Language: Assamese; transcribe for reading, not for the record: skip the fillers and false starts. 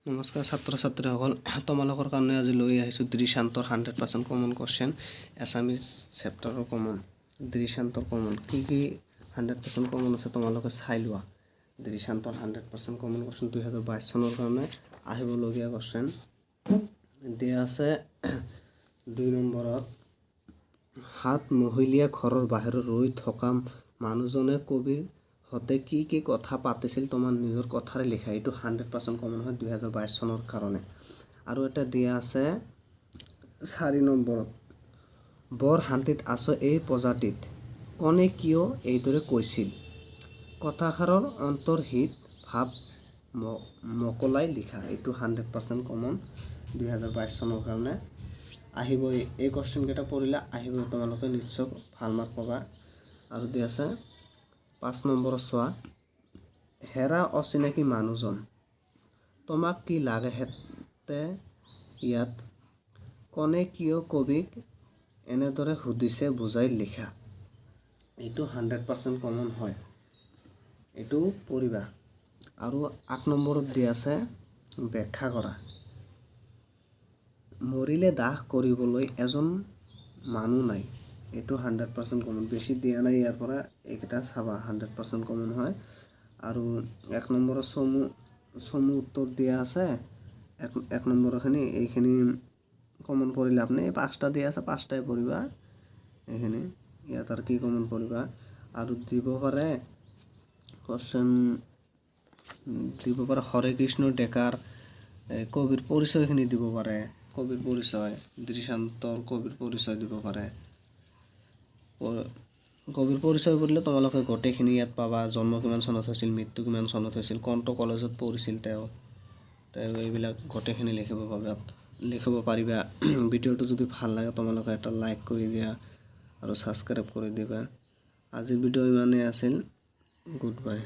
নমস্কাৰ ছাত্ৰ ছাত্ৰীসকল তোমালোকৰ কাৰণে আজি লৈ আহিছোঁ দৃষ্টান্তৰ 100% কমন কোৱেশ্চন এছামিজ চেপ্টাৰৰ কমন দৃষ্টান্তৰ কমন কি 100% কমন আছে তোমালোকে চাই লোৱা দৃষ্টান্তৰ 100% কমন কোৱেশ্চন 2022 চনৰ কাৰণে আহিবলগীয়া কোৱেশ্চন দিয়া আছে 2 নম্বৰত হাত মহিলিয়া ঘৰৰ বাহিৰত ৰৈ থকা মানুহজনে কবিৰ হতে কি কথা পাতিছিল তোমাৰ নিজৰ কথাৰে লিখা এইটো 100% কমন হয় 2022 চনৰ কাৰণে আৰু এটা দিয়া আছে 4 নম্বৰত বৰ শান্তিত আছে এই প্ৰজাতিত কোনে কিয় এইদৰে কৈছিল কথাষাৰৰ অন্তৰ্হিত ভাৱ মকলাই লিখা এইটো 100% কমন 2022 চনৰ কাৰণে আহিব এই কোৱেশ্চন কেইটা পঢ়িলা আহিব তোমালোকে নিশ্চয় ভাল মাৰ্ক পাবা আৰু দিয়া আছে 5 নম্বৰৰ চোৱা হেৰা অচিনাকি মানুহজন তোমাক কি লাগে হেতে ইয়াত কোনে কিয় কবিক এনেদৰে সুধিছে বুজাই লিখা এইটো 100% কমন হয় এইটো পঢ়িবা আৰু 8 নম্বৰত দিয়া আছে ব্যাখ্যা কৰা মৰিলে দাহ কৰিবলৈ এজন মানুহ নাই এইটো 100% কমন বেছি দিয়া নাই ইয়াৰ পৰা এইকেইটা চাবা 100% কমন হয় আৰু 1 নম্বৰৰ সমু উত্তৰ দিয়া আছে 1 নম্বৰখিনি এইখিনি কমন পঢ়িলে আপনি 5টা দিয়া আছে 5টাই পঢ়িবা এইখিনি ইয়াত আর কি কমন পঢ়িবা আৰু দিব পাৰে কোৱেশ্চন দিব পাৰে হৰে কৃষ্ণ ডেকাৰ কবিৰ পৰিচয়খিনি দিব পাৰে কবিৰ পৰিচয় দৃষ্টান্তৰ কবিৰ পৰিচয় দিব পাৰে কবিৰ পৰিচয় কৰিলে তোমালোকে গোটেইখিনি ইয়াত পাবা জন্ম কিমান চনত হৈছিল মৃত্যু কিমান চনত হৈছিল কোনটো কলেজত পঢ়িছিল তেওঁ এইবিলাক গোটেইখিনি লিখিব পাৰিবা ভিডিঅ'টো যদি ভাল লাগে তোমালোকে এটা লাইক কৰি দিয়া আৰু সাবস্ক্ৰাইব কৰি দিবা আজিৰ ভিডিঅ' ইমানেই আছিল গুড বাই